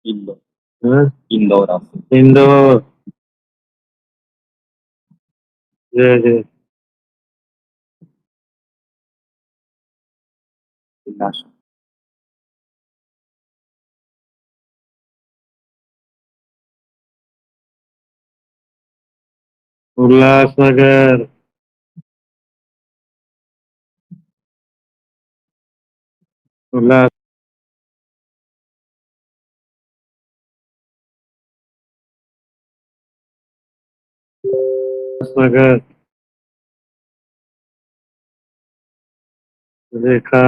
इंदौर। हाँ? इंदौर आप। इंदौर। जय जय। नासिक। उल्लासनगर। उल्लासनगर। रेखा।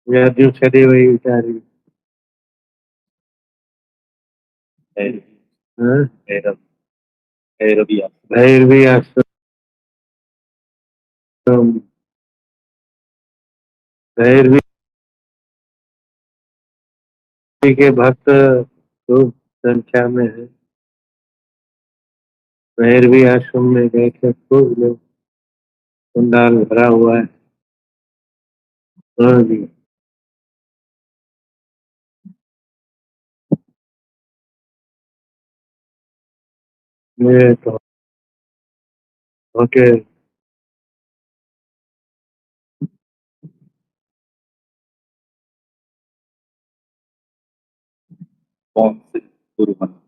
या दिवचर्या वही बेचारी। भैरवी। हाँ? भैरव। भैरवी आप। भैरवी आश्रम। भैरवी के भक्त खूब संख्या में है। भैरवी आश्रम में गए थे, खूब लोग, पंडाल भरा हुआ है। हाँ जी। ये तो ओके। कौन से गुरु बना।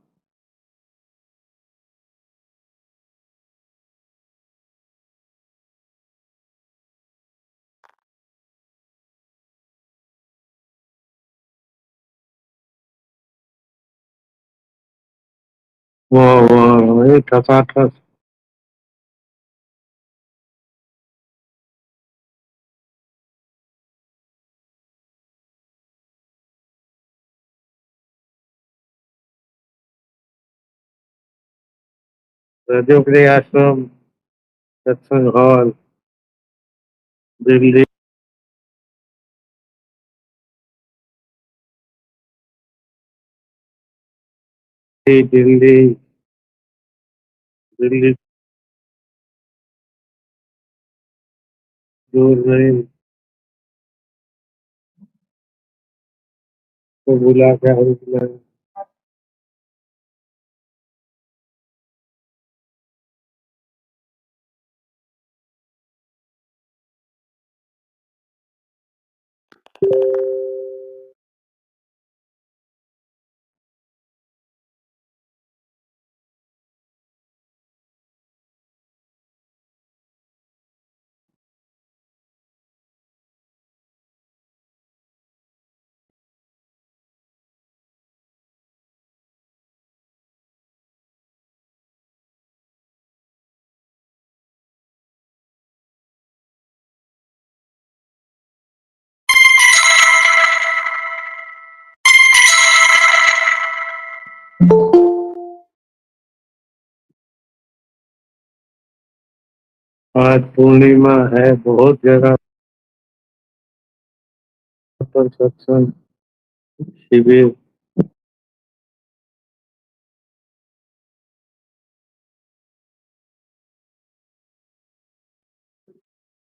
वो ये ठसाठस। राजोगरी आश्रम, सत्संग हॉल, दिल्ली। दिल्ली। दिल्ली दूर नहीं तो बुला के हम बुलाए। आज पूर्णिमा है, बहुत जगह पर सत्संग शिविर।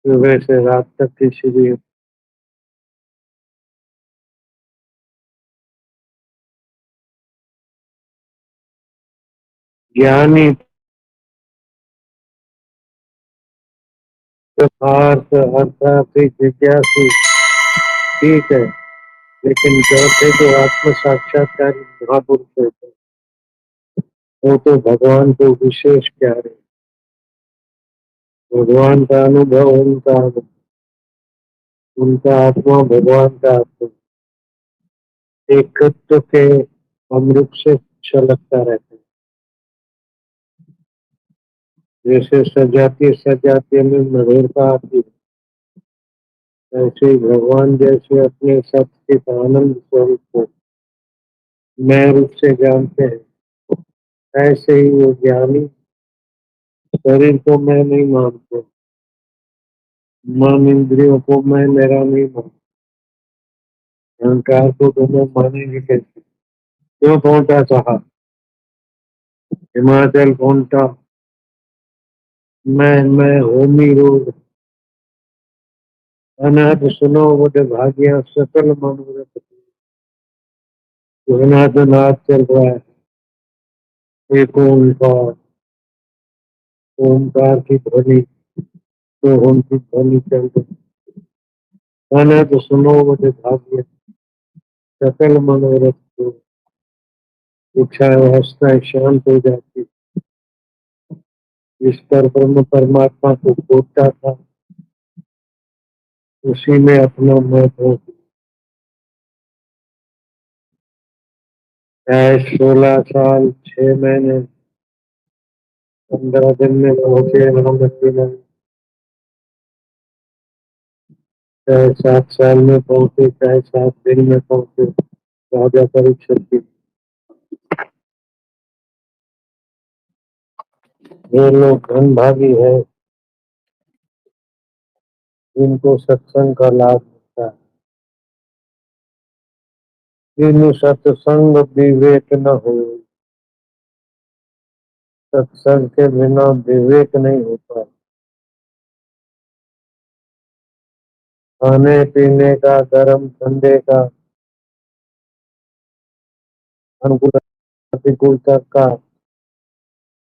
सुबह से रात तक की शिविर। ज्ञानी पार्थ अर्थात जिज्ञासु ठीक है, लेकिन चौथे जो आत्म साक्षात्कार महापुरुष होते हैं, वो तो भगवान को विशेष प्यारे। भगवान का अनुभव उनका आत्मा भगवान का आत्मा एकत्व के अमृत से छलकता रहता है। जैसे सजातीय में मधुरता आती है, ऐसे ही भगवान जैसे अपने सत्चित आनंद स्वरूप को मैं रूप से जानते हैं, ऐसे ही वो ज्ञानी शरीर को मैं नहीं मानते, मन इंद्रियों को मैं मेरा नहीं मानता, अहंकार को तो मैं मानेंगे कैसे। क्यों पहुंचा चाहा हिमाचल पहुंचा मैं होमी रोग अनाथ सुनो बड़े भाग्य सकल मनोरथ। नाद चल रहा है। एक ओंकार, ओंकार की ध्वनि, तो उनकी ध्वनि चल रही। गाना तो सुनो मुझे भाग्य, सकल मनोरथ को, इच्छा अवस्थाएं शांत हो जाती। इस पर ब्रह्म परमात्मा को खोजता था, उसी में अपना मैं हो। 16 साल 6 महीने 15 दिन में पहुंचे मोहम्मद में। चाहे 7 साल में पहुंचे, चाहे 7 दिन में पहुंचे, राजा परीक्षित की। ये लोग धनभागी है, जिनको सत्संग का लाभ मिलता है। जिन सत्संग विवेक न हो, सत्संग के बिना विवेक नहीं होता। खाने पीने का, गर्म ठंडे का, अनुकूल प्रतिकूलता का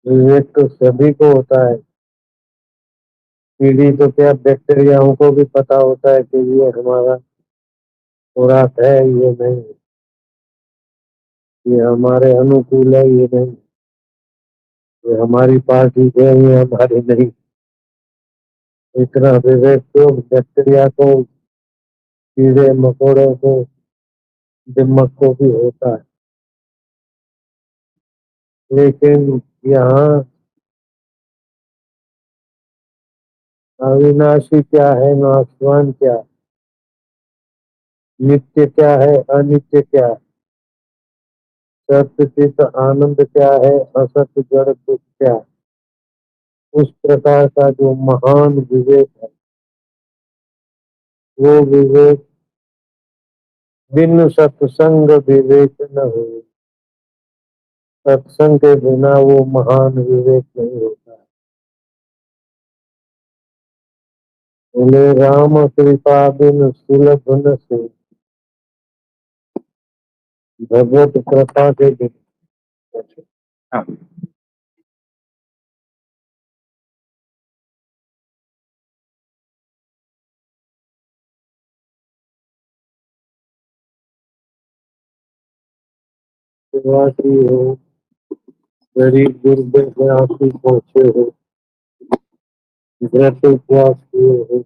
विवेक तो सभी को होता है। कीड़ी तो क्या, बैक्टीरियाओं को भी पता होता है कि ये हमारा खुराक है, ये नहीं, ये हमारे अनुकूल है, ये नहीं, ये हमारी पार्टी है, ये हमारी नहीं। इतना विवेक तो बैक्टीरिया को, कीड़े मकोड़ों को, दिमाग को भी होता है। लेकिन यहाँ अविनाशी क्या है, नाशवान क्या है, नित्य क्या है, अनित्य क्या है, सत्य चित आनंद क्या है, असत जड़ दुख क्या है। उस प्रकार का जो महान विवेक है, वो विवेक बिन सत्संग विवेक न हो। सत्संग के बिना वो महान विवेक नहीं होता। बोले राम कृपा बिन सुलभ न से, भगवत कृपा के बिना। हाँ। सेवासी हो, गरीब गुर्बे आंसू पहुंचे हो, व्रत उपवास किए हो,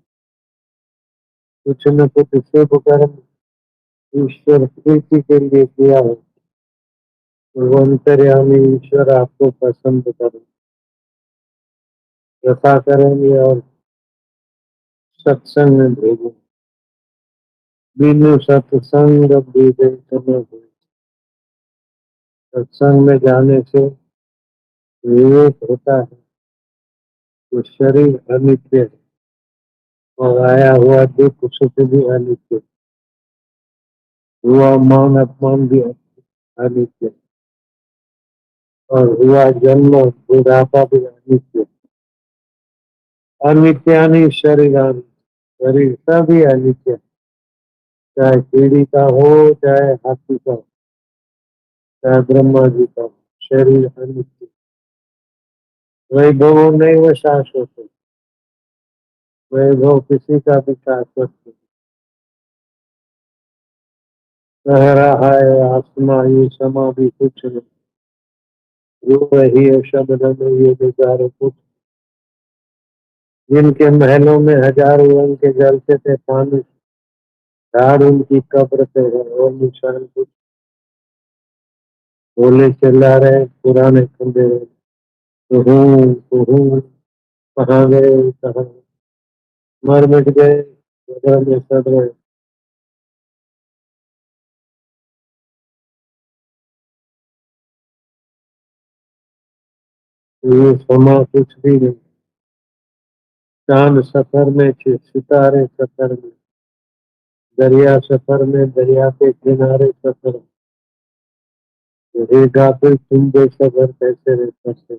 कुछ न कुछ शुभ कर्म ईश्वर प्रीति के लिए किया है, तो वो अंतर्यामी ईश्वर आपको पसंद करें, कृपा करेंगे और सत्संग में भेजेंगे। बिनु सत्संग विवेक न हो। सत्संग में जाने से विवेक होता है, तो शरीर अनित्य है और आया हुआ दुख सुख भी अनित्य, हुआ मान अपमान भी अनित्य, और हुआ जन्म बुढ़ापा भी अनित्य। अनित्यानि शरीरानि, शरीर सभी अनित्य, चाहे कीड़ी का हो, चाहे हाथी का हो, चाहे ब्रह्मा जी का हो, शरीर अनित्य। वैभव नहीं, वो शाश्वत है। वैभव किसी का भी शाश्वत नहीं। कह रहा है आत्मा ये समा भी कुछ नहीं, जो वही है शब्द में ये बेचारे कुछ। जिनके महलों में हजारों रंग के जलते थे पानी, झाड़ उनकी कब्र पे है और निशान कुछ। बोले चिल्ला रहे पुराने खंडे, तो हूँ कहाँ गए, कहाँ मर मिट गए, बगल में सड़ रहे। ये समा कुछ भी नहीं। चांद सफर में थे, सितारे सफर में, दरिया सफर में, दरिया के किनारे सफर में। रहेगा फिर तुम जैसा घर कैसे रह सकते,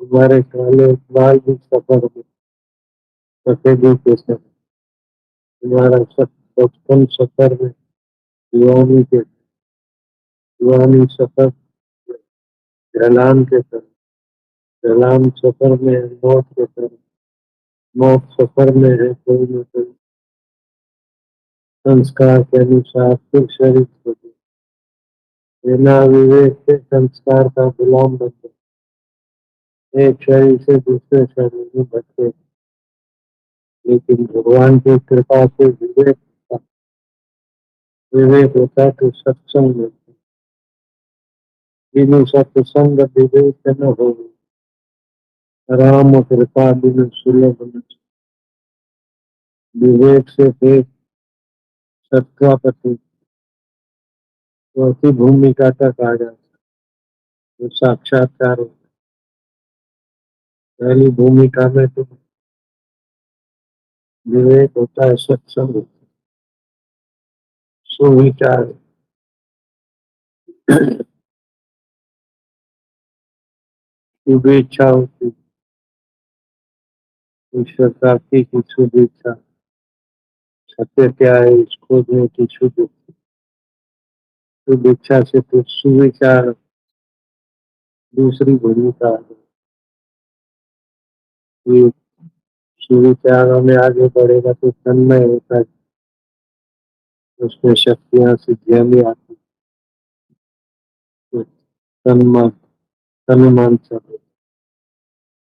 तुम्हारे काले बाल भी सफर में, सफेदी के सफर, तुम्हारा सब बचपन सफर में, युवानी के। जवानी सफर ढलान के तरफ, ढलान सफर में है मौत के तरफ, मौत सफर में है कोई न कोई संस्कार के अनुसार फिर शरीर बदले। बिना विवेक के संस्कार का गुलाम बन एक शरीर से दूसरे शरीर में भटके, लेकिन भगवान की कृपा से विवेक होता तो सत्संग होता। बिनु सत्संग विवेक न हो, राम कृपा बिनु सुलभ न। विवेक से देख सत्वापति चौथी भूमिका तक आ जाता, तो साक्षात्कार होता। पहली भूमिका में तो विवेक होता है, सत्संग होता है, सुविचार, शुभेच्छा होती, ईश्वर प्राप्ति की शुभेच्छा, सत्य क्या है इस खोजने की शुभेच्छा से तो सुविचार दूसरी भूमिका आ गई। सुविचारों में आगे बढ़ेगा तो तन्मय होता है, उसमें शक्तियां सिद्धियां भी आती, तो तनुमानसा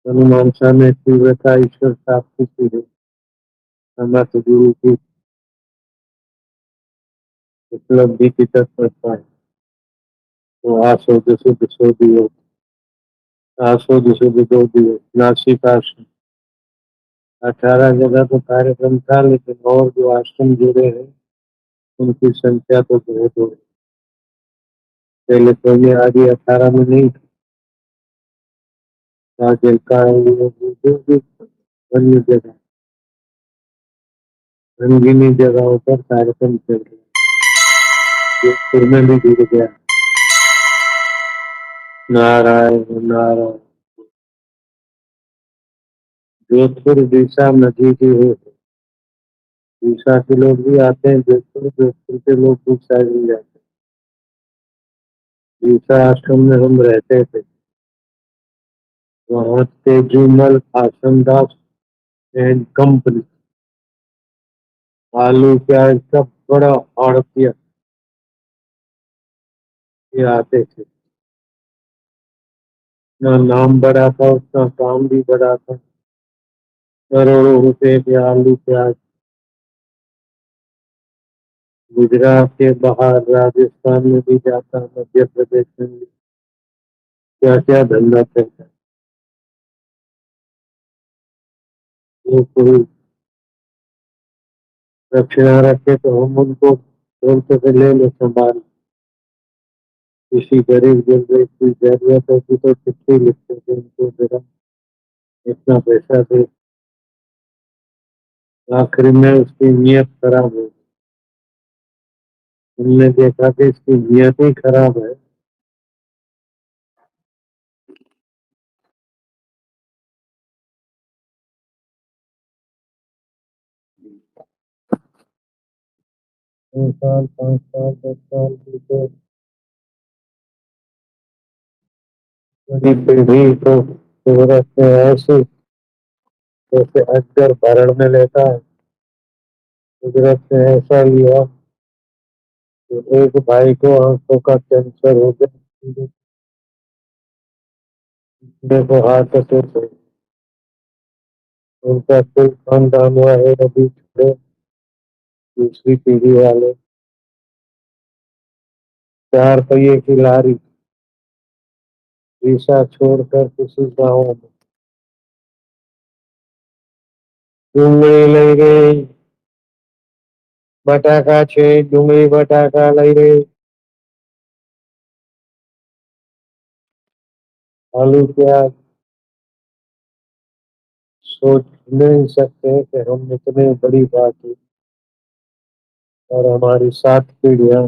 तनुमानसा में तीव्रता ईश्वर प्राप्ति की है। समर्थ गुरु की उपलब्धि की तत्परता है, तो आसोद शुद्ध सो दियो, आसोद शुद्ध दो दियो, नासिक आश्रम 18 जगह तो कार्यक्रम था, लेकिन और जो आश्रम जुड़े हैं उनकी संख्या तो बहुत हो गई। पहले पहले आगे 18 में नहीं था, का अन्य जगह रंगीनी जगहों पर कार्यक्रम चल रहे, जोधपुर में भी जुड़ गया। नारायण नारायण। जोधपुर दिशा नदी की है, दिशा के लोग भी आते हैं जोधपुर, जोधपुर के लोग भी शायद भी जाते हैं। दिशा आश्रम में हम रहते थे, वहाँ तेजूमल आश्रम दास एंड कंपनी, आलू प्याज सब बड़ा आड़तिया ये आते थे। ना नाम बड़ा था, उसका काम भी बड़ा था। करोड़ों रुपए के आलू प्याज गुजरात के बाहर, राजस्थान में भी जाता, मध्य प्रदेश में भी, क्या क्या धंधा चलता है। वो कोई दक्षिणा रखे तो हम उनको बोलते थे ले लो संभाल, किसी गरीब गुरबे की जरूरत होती तो चिट्ठी लिखते थे उनको, जरा इतना पैसा दे। आखिर में उसकी नीयत खराब हो गई, हमने देखा कि इसकी नीयत ही खराब है। दो साल 5 साल 10 साल की तो बड़ी पीढ़ी को सूरत में ऐसे जैसे अजगर भरण में लेता है, कुदरत ने ऐसा लिया कि एक भाई को आंखों का कैंसर हो गया, दूसरे को हार्ट अटैक हो गया। उनका कोई खानदान हुआ है अभी छोड़े, दूसरी पीढ़ी वाले 4 पहिए की लारी ईसा छोड़कर किसी गाँव में डूंगरी लई गई, बटाका छे डूंगरी बटाका लई गई, आलू प्याज। सोच नहीं सकते हैं कि हम इतने बड़ी बात है और हमारी 7 पीढ़ियां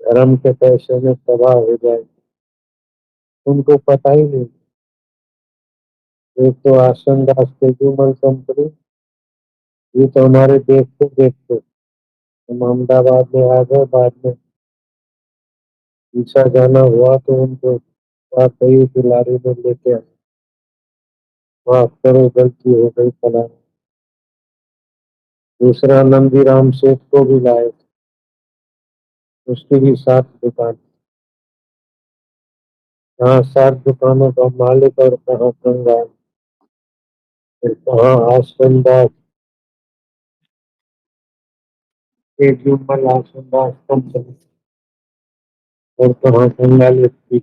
धर्म के पैसे में तबाह हो जाए, उनको पता ही नहीं। एक तो आश्रम दास तेजूमल कंपनी, ये तो हमारे देखते देखते हम अहमदाबाद में आ गए बाद में, पीछा जाना हुआ तो उनको बात कही कि लारी में लेके आए, माफ करो गलती हो गई फलाना। दूसरा नंदीराम सेठ को भी लाए थे, उसकी भी 7 दुकान। कहाँ 7 दुकानों का मालिक और कहाँ कंगाल, फिर कहाँ आश्रमदास, एक जुम्मन आश्रमदास कंपनी, और कहाँ कंगाल की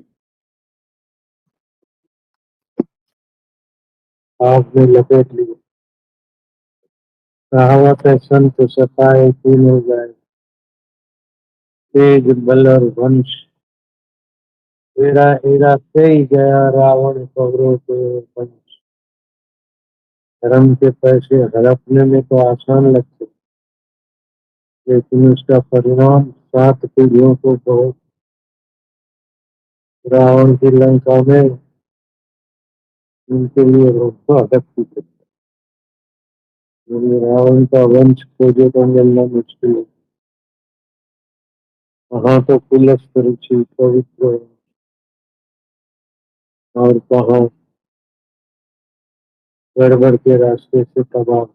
आग में लपेट ली। कहावत है संत सताए तीन हो जाए, तेज बल और वंश। एरा एरा कई गया रावण कौरव के वंश। धर्म के पैसे हड़पने में तो आसान लगते, लेकिन उसका परिणाम 7 पीढ़ियों को बहुत। रावण की लंका में उनके लिए रोका अटकती थी, क्योंकि रावण का वंश खोजे तो मिलना मुश्किल है। वहां तो कुलस्थ रुचि पवित्र और कहाँ गड़बड़ के रास्ते से तबाह।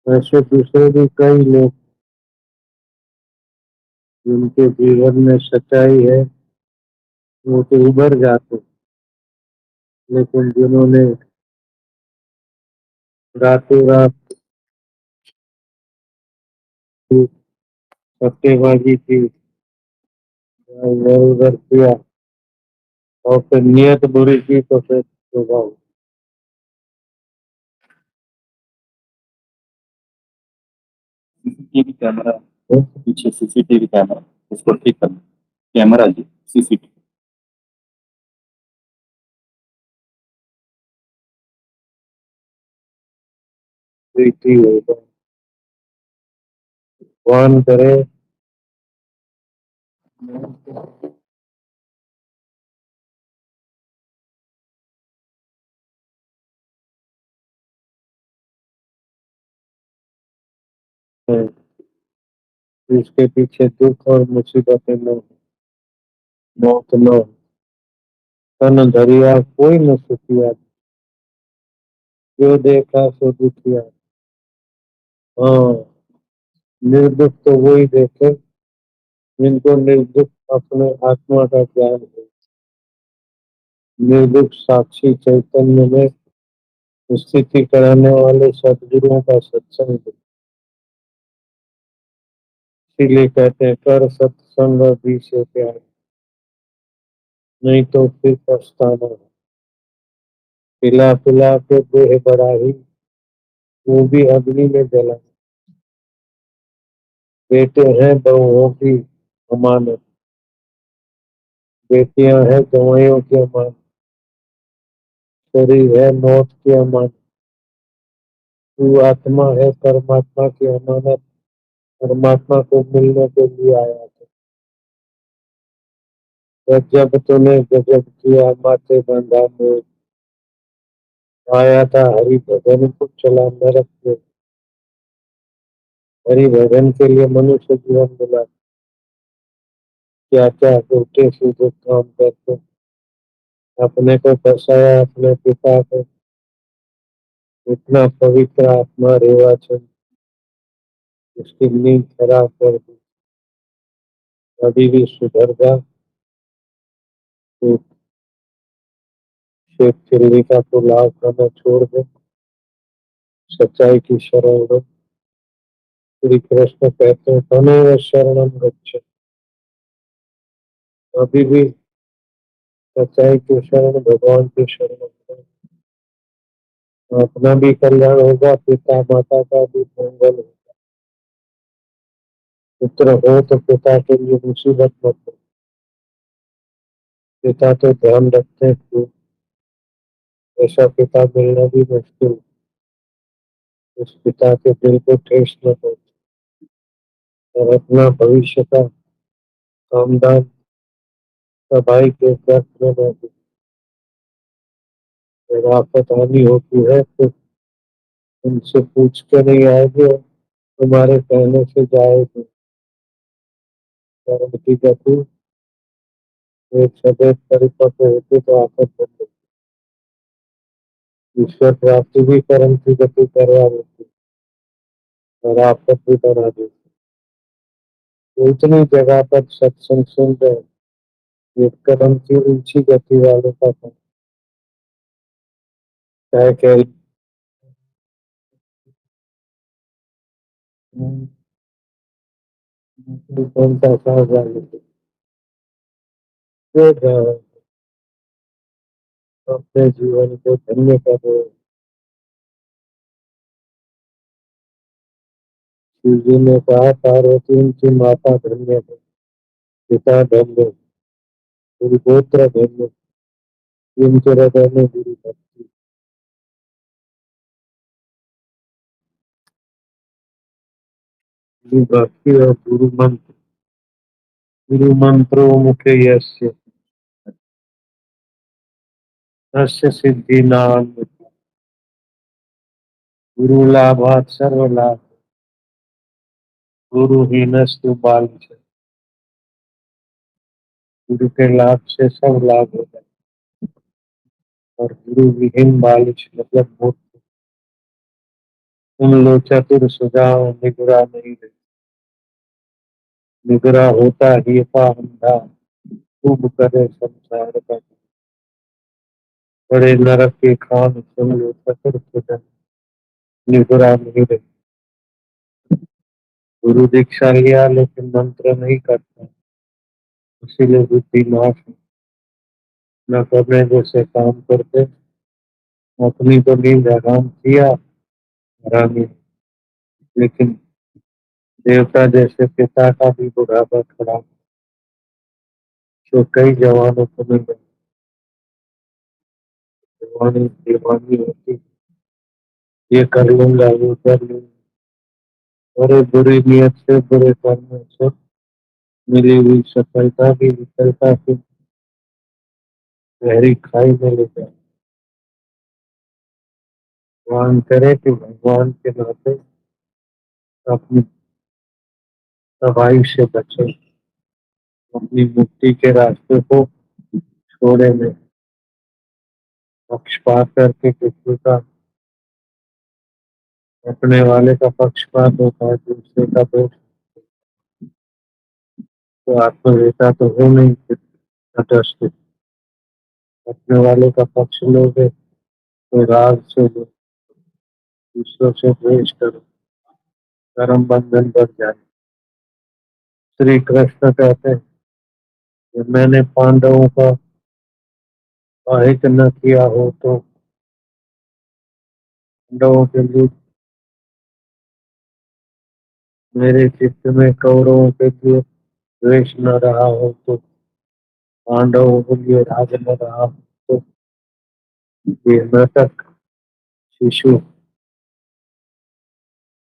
ऐसे दूसरे भी कई लोग जिनके जीवन में सच्चाई है, वो तो उभर जाते, लेकिन जिन्होंने रातों रात की सट्टेबाजी की, इधर उधर किया और फिर नियत बुरी की, तो फिर होगा। सीसीटीवी कैमरा, पीछे सीसीटीवी कैमरा, उसको ठीक करना। कैमरा जी, सीसीटीवी। प्रीति होगा, भगवान करे इसके पीछे दुख और मुसीबतें न हो, मौत न हो, तन धरिया कोई न सुखिया, जो देखा सो दुखिया। हाँ, निर्दुख तो वही देखे जिनको निर्दुख अपने आत्मा का ज्ञान है। निर्दुख साक्षी चैतन्य में स्थिति कराने वाले सदगुरुओं का सत्संग है। इसीलिए कहते हैं कर सत्संग भी से प्यार, नहीं तो फिर पछताना है। पिला पिला के देह बढ़ाई, वो भी अग्नि में जला। बेटे हैं बहुओं की अमानत, बेटियां हैं जवाइयों की अमानत, शरीर है मौत की अमानत। तू आत्मा है परमात्मा की अमानत, परमात्मा को मिलने के लिए आया था। जब तूने गजब किया माथे बंधा में, आया था हरि भजन को चला नरक में। हरि भजन के लिए मनुष्य जीवन मिला, क्या क्या उल्टे सीधे काम करते, अपने को फंसाया अपने पिता को। इतना पवित्र आत्मा रेवाचंद, उसकी नींद खराब कर दी। अभी भी सुधर जा तो शेख चिल्ली का पुलाव खाना छोड़ दे, सच्चाई की शरण लो। श्री कृष्ण कहते हैं तमेव शरणम गच्छ। अभी भी सच्चाई की शरण, भगवान की शरण लो। अपना भी कल्याण होगा, पिता माता का भी मंगल होगा। पुत्र हो तो पिता के लिए मुसीबत मत हो। पिता तो ध्यान रखते हैं कि ऐसा पिता मिलना भी मुश्किल है। उस पिता के दिल को ठेस न हो और अपना भविष्य का कामदान सफाई के व्यर्थ में न हो। जब आफत आनी होती है तो उनसे पूछ के नहीं आएगी और तुम्हारे कहने से जाएगी। कर्म की गति एक सदैव परिपक्व होती तो आफत बनती। ईश्वर प्राप्ति भी कर्म की गति करवा देती और आफत भी बना देती। तो इतनी जगह पर सत्संग सुन रहे, ये कर्म की ऊंची गति वालों का काम है। क्या कौन सा सांस वाले जो अपने जीवन को धन्य करो। शिव जी ने कहा पार्वती उनकी माता धन्य है, पिता धन्य, गुरु गोत्र धन्य, इनके हृदय में गुरु भक्ति। गुरु भक्ति और गुरु मंत्रो मुखे यस्य तस्य सिद्धि नाम गुरु लाभात सर्व लाभ गुरु हीनस्तु बाल। गुरु के लाभ से सब लाभ होता है और गुरु विहीन बालिश मतलब मूर्ख उन लो चतुर सुझाव निगरा नहीं रहे। निगरा होता ही अंधा खूब करे संसार का। बड़े नरक के खान सुन लो चतुर सुझाव निगरा नहीं रहे। गुरु दीक्षा लिया लेकिन मंत्र नहीं करता, इसीलिए बुद्धि नाश है। न करने जैसे काम करते, अपनी तो नींद हराम किया हरामी, लेकिन देवता जैसे पिता का भी बुढ़ापा खड़ा जो कई जवानों को मिल जवानी दीवानी होती, ये कर लूंगा वो कर लूंगा। अरे बुरी नियत से बुरे कर्मों से मिली हुई सफलता की विफलता की गहरी खाई में ले जाए। भगवान करे कि भगवान के नाते अपनी तबाही से बचे, अपनी मुक्ति के रास्ते को छोड़े में पक्षपात करके किसी का अपने वाले का पक्षपात होता है, दूसरे का दोष। तो आत्मवेता तो हो नहीं फिर तटस्थ। अपने वाले का पक्ष लोगे तो राग से लो, दूसरों से द्वेष करो, कर्म बंधन बढ़ जाए। श्री कृष्ण कहते हैं कि मैंने पांडवों का अहित न किया हो तो पांडवों के लिए मेरे चित्त में कौरवों के लिए द्वेष न रहा हो तो पांडवों के लिए राग न रहा हो तो ये मृतक शिशु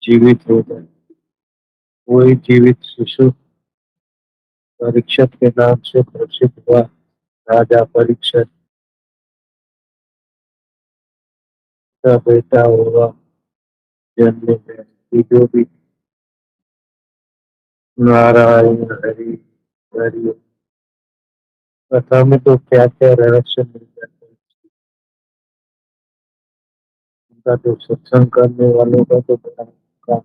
जीवित हो जाए। वही जीवित शिशु परीक्षित के नाम से प्रसिद्ध हुआ। राजा परीक्षित का बेटा होगा जन्म में जो भी नारायण हरि हरि कथा में तो क्या क्या रहस्य मिल जाता है। उनका तो सत्संग करने वालों का तो बड़ा काम,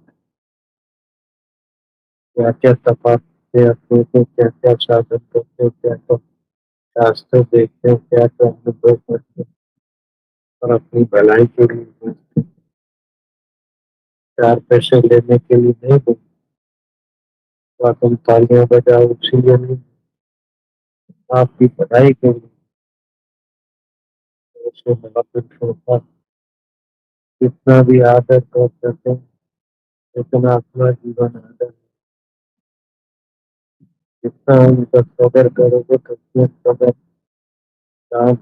क्या क्या तपाते अपने को, क्या क्या साधन करते, क्या क्या शास्त्र देखते, क्या क्या अनुभव करते और अपनी भलाई के लिए सोचते। चार पैसे लेने के लिए नहीं बोलते, तो तुम तालियां बजाओ इसलिए नहीं, आपकी भलाई के लिए। ऐसे महापुरुषों का जितना भी आदर कर सके उतना अपना जीवन आदर, जितना उनका कदर करोगे तो कदर काम।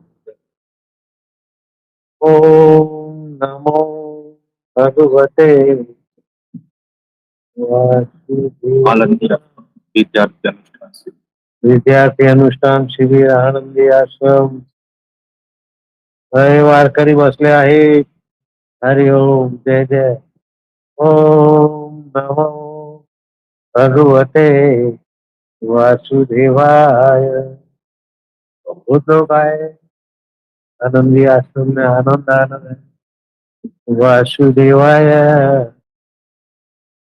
ओम नमो भगवते वासुदेवाय। आनंद विद्यार्थी अनुष्ठान से विद्यार्थी अनुष्ठान शिबिर आनंदी आश्रम वारकरी बसले आहेत। हरि ओम जय जय। ओम नमो भगवते वासुदेवाय। बहुत लोग आए, आनंदी आश्रम में आनंद आनंद है। वासुदेवाय,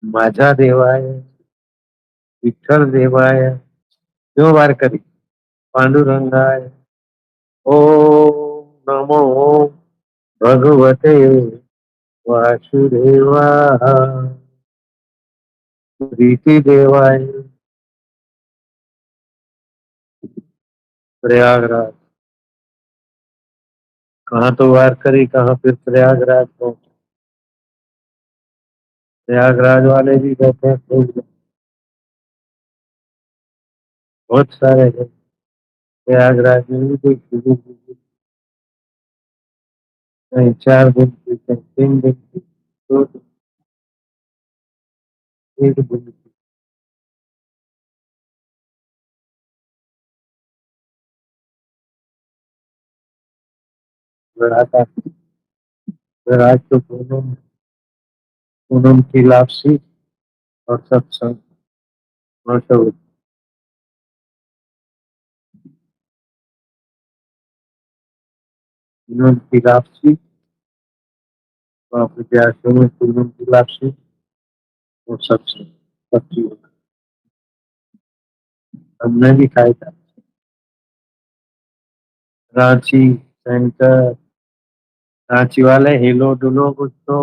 माझा देवाय, विठ्ठल देवाय, 2 बार करी, पांडुरंगाय। ओम नमो भगवते वासुदेवाय। प्रीति देवाय। प्रयागराज, कहाँ तो वार करी, कहाँ फिर प्रयागराज पहुंचे। प्रयागराज वाले भी कहते हैं खूब, बहुत सारे हैं प्रयागराज में भी। कोई कहीं 4 दिन की, कहीं 3 दिन की, 2 दिन, 1 दिन की। लड़ाका फिर आज तो पूनम, पूनम की लापसी और सत्संग और सब। पूनम की लापसी, वहाँ विद्यार्थियों में पूनम की लापसी और सत्संग, सब चीज हमने भी खाया था। रांची सेंटर, रांची वाले हिलो डुलो कुछ तो।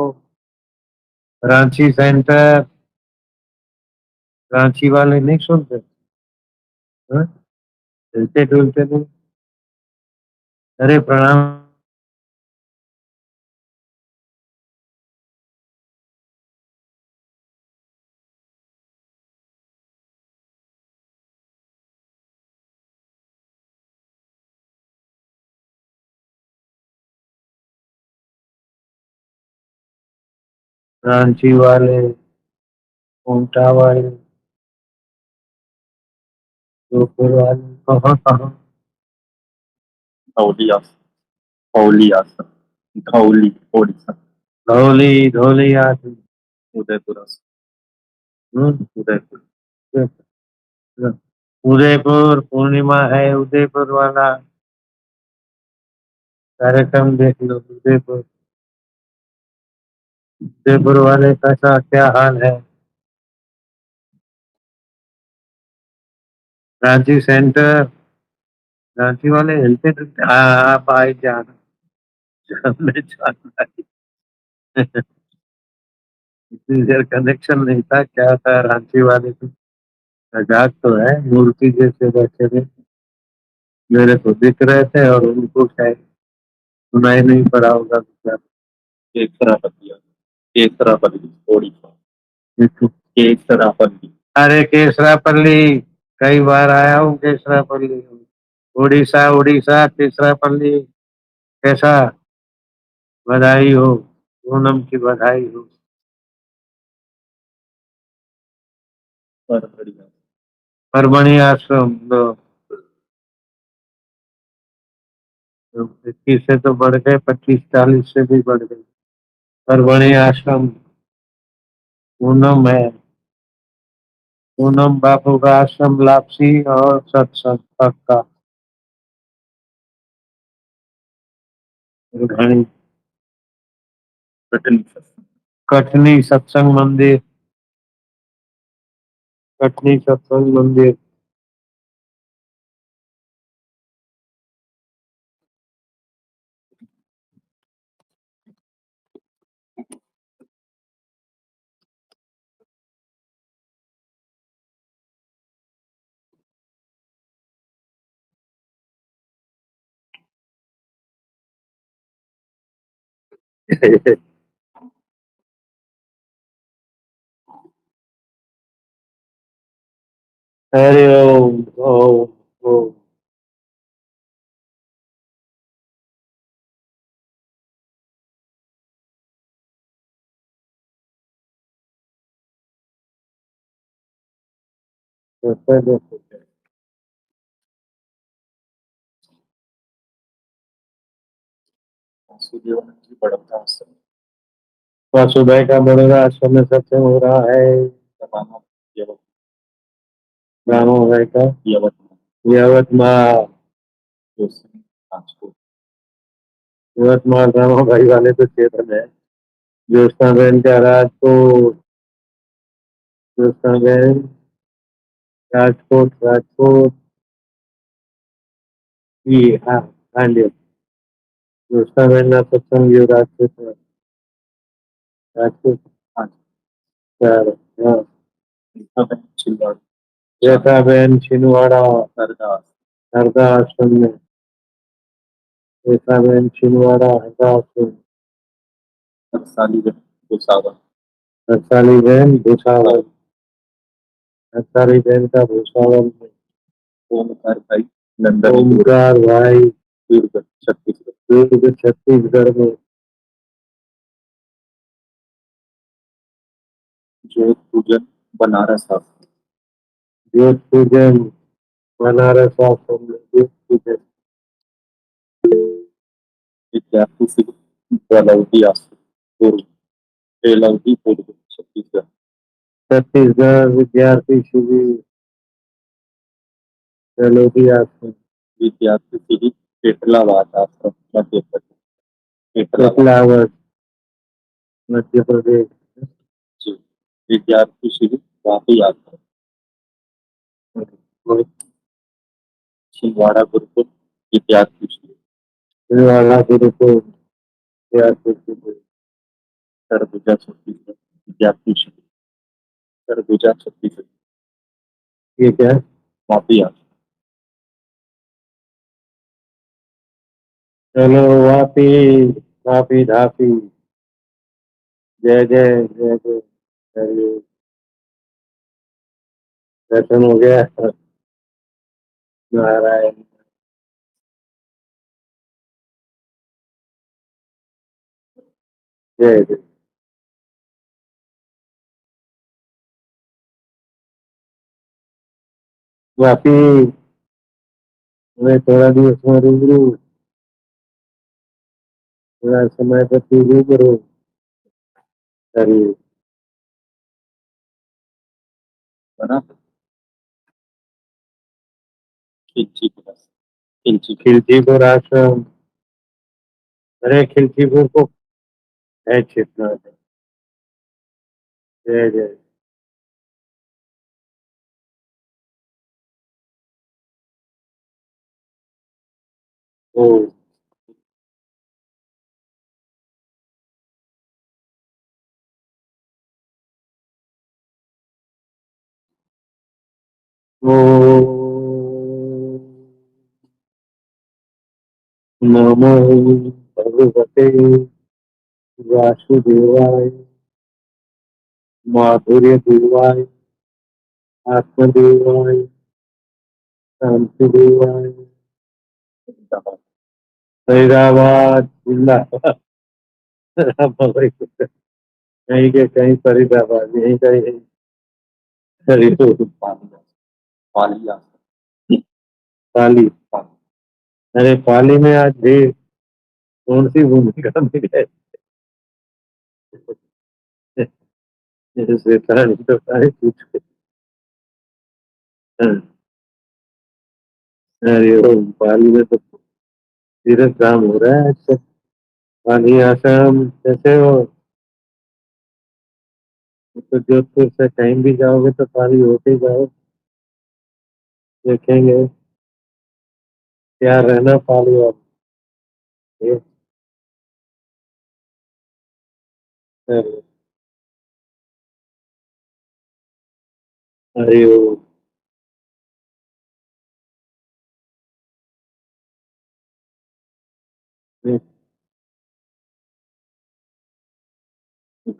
रांची सेंटर, रांची वाले नहीं सुनते, हाँ? हिलते डुलते नहीं। अरे प्रणाम। रांची वाले, कोंटा वाले, जोधपुर वाले, कहाँ कहाँ। धौली आसन, धौली आसन, धौली ओडिशा, धौली, धौली आदमी। उदयपुर आसन, उदयपुर, उदयपुर पूर्णिमा है, उदयपुर वाला कार्यक्रम देख लो। उदयपुर, उदयपुर वाले कैसा क्या हाल है। रांची सेंटर, रांची वाले हिलते डुलते। आप आई जाना, हमने जाना है। इतनी देर कनेक्शन नहीं था, क्या था रांची वाले को। मजाक तो है, मूर्ति जैसे बैठे थे, मेरे को दिख रहे थे और उनको शायद सुनाई नहीं पड़ा होगा बेचारा। केसरापल्ली, केसरापल्ली ओडिशा, केसरापल्ली। अरे केसरापल्ली, कई बार आया हूँ केसरापल्ली। उड़ीसा, उड़ीसा, केसरापल्ली। कैसा, बधाई हो, पूनम की बधाई हो। पर बढ़िया, परमणि आश्रम तो 21 से तो बढ़ गए, 25-40 से भी बढ़ गए। परमणि आश्रम, पूनम है, पूनम बापू का आश्रम, लापसी और सत्संग पक्का। घड़ी, कटनी सत्संग, कटनी सत्संग मंदिर, कटनी सत्संग मंदिर। हरि ओम, ओम, ओम। वासुदेवानंद बड़ौदा आसन, सुबह का बड़ोरा आश्रम में सत्संग हो रहा है। जमाना केवल रामाभाई का यवतमाळ यवतमाल। राजकोट यवतमाल रामाभाई वाले तो चेतन है। ज्योत्सना बहन का राजकोट। ज्योत्सना बहन राजकोट राजकोट ये हाँ हाँ जी। ज्योत्सना बहन ना सत्संग ये राजकोट राजकोट हाँ सर हाँ। छिंदवाड़ा श्वेता बहन छिंदवाड़ा सरदार हरदा आश्रम में। श्वेता बहन छिंदवाड़ा हरदा आश्रम। टकसाली भुसावल हरसाली बहन भूसावल। हरसाली बहन का भूसावल में। ओमकार भाई नंदन ओमकार भाई दुर्ग छत्तीसगढ़ दुर्ग छत्तीसगढ़ में। ज्योत पूजन बनारस आश्रम ज्योत पूजन बनारस आश्रम में। ज्योत पूजन विद्यार्थी शिविर बेलौदी आश्रम दुर्ग बेलौदी दुर्ग छत्तीसगढ़ छत्तीसगढ़ विद्यार्थी शिविर बेलौदी आश्रम। विद्यार्थी शिविर पेटलावाद आश्रम मध्य प्रदेश पेटलावाद पेटलावद मध्य प्रदेश। जी विद्यार्थी शिविर वापी आश्रम छिंदवाड़ा गुरुकुल विद्यार्थी शिविर छिंदवाड़ा गुरुकुल विद्यार्थी शिविर। सरगुजा छत्तीसगढ़ विद्यार्थी शिविर सरगुजा छत्तीसगढ़ ठीक है। वापी आश्रम चलो वापी वापी धापी। जय जय जय जय हरि ओम। दर्शन हो गया नारायण। जय जय। वापी मैं थोड़ा दिवस में रूबरू थोड़ा समय पर तू रूबरू हरि ओम। बना खिलची खिलचीपुर आश्रम। अरे खिलचीपुर को है क्षेत्र। जय जय। ओ ओ नमो भगवते वासुदेवाय माधुर्य देवाय आत्मदेवाय शांतिदेवाय। फरीदाबाद जिंदाबाद। कहीं के कहीं फरीदाबाद यहीं कहीं हरि ओम। पाली आश्रम पाली। अरे पाली में आज भी कौन सी भूमिका में गए शैतानी तो सारे पूछ के। अरे ओम पाली में तो तीर्थ धाम हो रहा है अच्छा। पाली आश्रम कैसे हो। तो जोधपुर से कहीं भी जाओगे तो पाली होते ही जाओ। देखेंगे क्या रहना पाली आप। अरे ओम।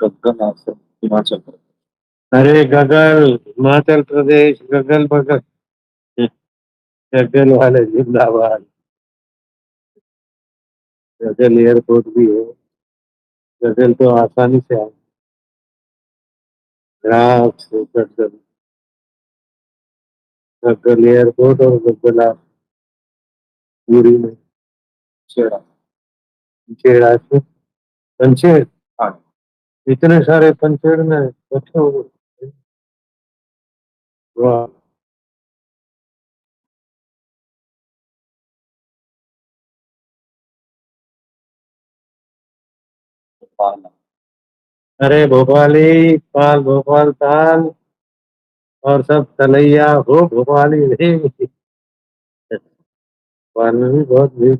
गगन आश्रम हिमाचल प्रदेश अरे गगल हिमाचल प्रदेश गगल बगल गगल वाले जिंदाबाद। गगल एयरपोर्ट भी है। गगल तो आसानी से आ ग्राफ से गगल। गगल एयरपोर्ट और गगल पूरी में छेड़ा छेड़ा से पंचेर। हाँ इतने सारे पंचेर में बच्चों वाह। पाल। अरे भोपाली पाल भोपाल ताल और सब तलैया हो भोपाली रे। भोपाल में भी बहुत भीड़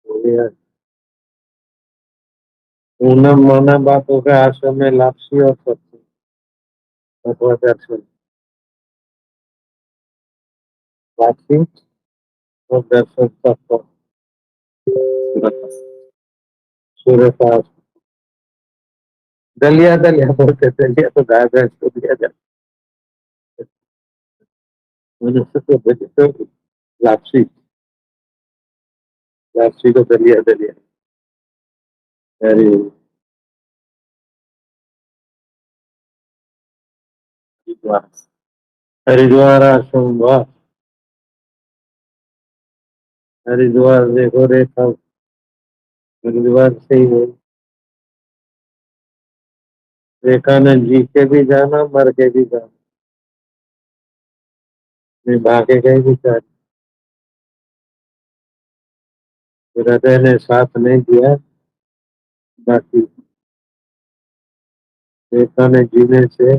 हो गया। पूनम मोना बातों के आश्रम में लापसी और सत्संग अथवा दर्शन। लापसी और दर्शन सबको सूरत सूरत दलिया दलिया बोलते दलिया तो गाय भैंस को दिया जाता है। मनुष्य को भेजे तो लापसी लापसी को दलिया दलिया। अरे हरिद्वार। हरिद्वार आश्रम वाह। हरिद्वार देखो रे सब हरिद्वार से ही हो। विवेकानंद जी के भी जाना मर के भी जाना नहीं भागे गए बेचारे। हृदय ने साथ नहीं दिया बाकी विवेकानंद जीने से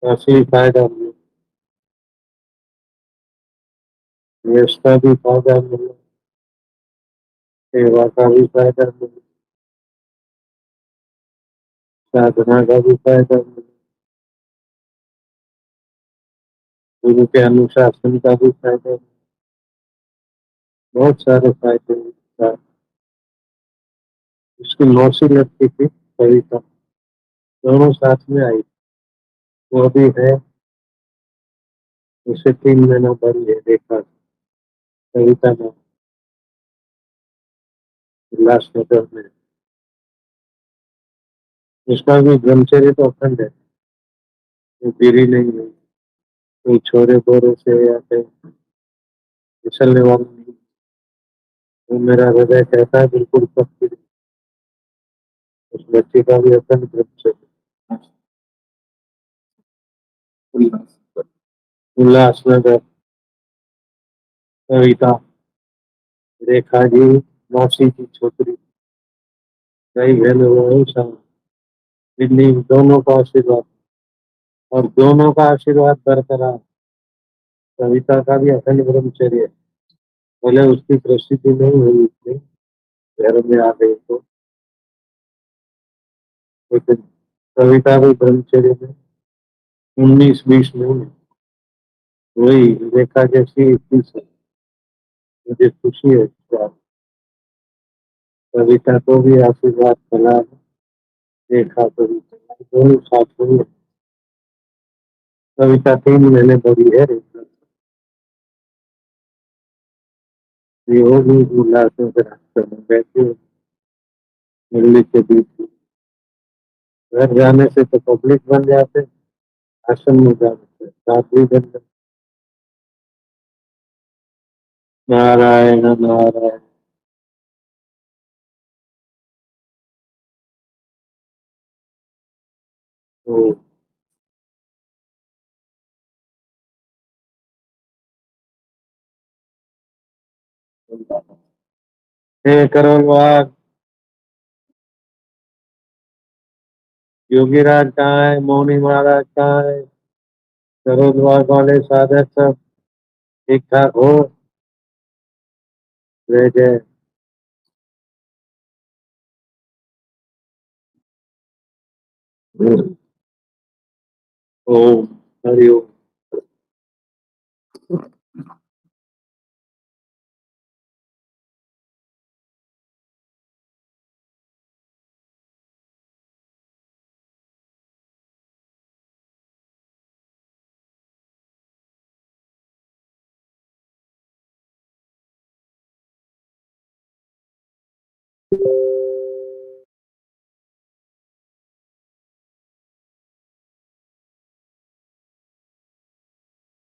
काफी फायदा मिला। देश का भी फायदा मिला सेवा का भी फायदा मिला साधना का भी फायदा मिला गुरु के अनुशासन का भी फायदा मिला। बहुत सारे फायदे मिले। उसकी मौसी लगती थी कविता दोनों साथ में आई वो भी है उसे 3 महीना बड़ी है देखा कविता नाम उल्लासनगर में। उसका भी ब्रह्मचर्य तो अखंड है वो गिरी नहीं है कोई छोरे बोरे से या फिर फिसलने वाला नहीं। वो मेरा हृदय कहता है बिल्कुल पक्की उस बच्चे का भी अखंड ब्रह्मचर्य। उल्लासनगर कविता रेखा जी मौसी की छोकरी कई बहन वो दिल्ली दोनों का आशीर्वाद और दोनों का आशीर्वाद बरकरार। कविता का भी अखंड ब्रह्मचर्य है। भले उसकी प्रसिद्धि नहीं हुई इतनी घर में आ गई तो लेकिन कविता भी ब्रह्मचर्य में 19-20 नहीं वही रेखा जैसी 21 है। मुझे खुशी है इस बात। कविता को भी आशीर्वाद मिला रेखा को भी दोनों साथ हुई है। कविता 3 महीने बड़ी है रेखा ये होगी उल्लासों के रास्ते में बैठी दिल्ली के बीच घर जाने से तो पब्लिक बन जाते आश्रम में जाने से साधु बन जाते। नारायण नारायण। तो हे करोल बाग योगीराज कहाँ है मौनी महाराज कहाँ है करोल बाग वाले साधक सब ठीक ठाक हो जय जय। ओम हरि ओम।